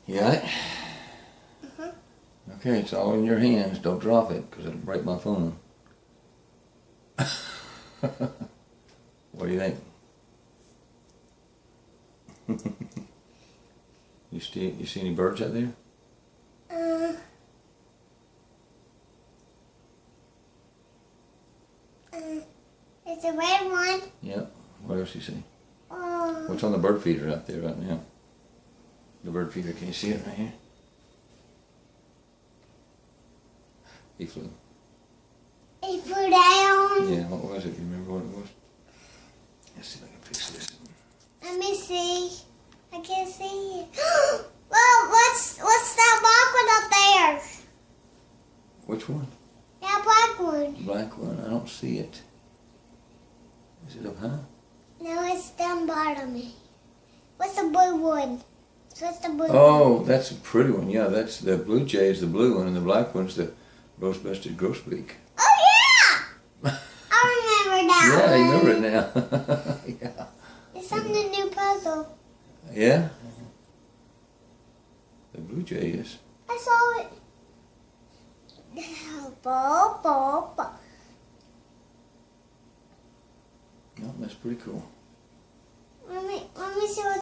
You got it? Okay, it's all in your hands. Don't drop it, because it'll break my phone. What do you think? You see any birds out there? It's a red one. Yep. What else do you see? What's on the bird feeder out there right now? The bird feeder, can you see it right here? He flew. He flew down. Yeah, what was it? You remember what it was? Let's see if I can fix this. Let me see. I can't see it. Well, what's that black one up there? Which one? That black one. Black one. I don't see it. Is it up high? No, it's down bottom. What's the blue one? What's the blue one? Oh, that's a pretty one. Yeah, that's the blue jay is the blue one, and the black one's the rose-breasted grosbeak. Oh, yeah! I remember that Yeah, one. you remember it now. Yeah. It's on the new puzzle. Yeah? The blue jay is. I saw it. Ball, ball, ball. No, that's pretty cool.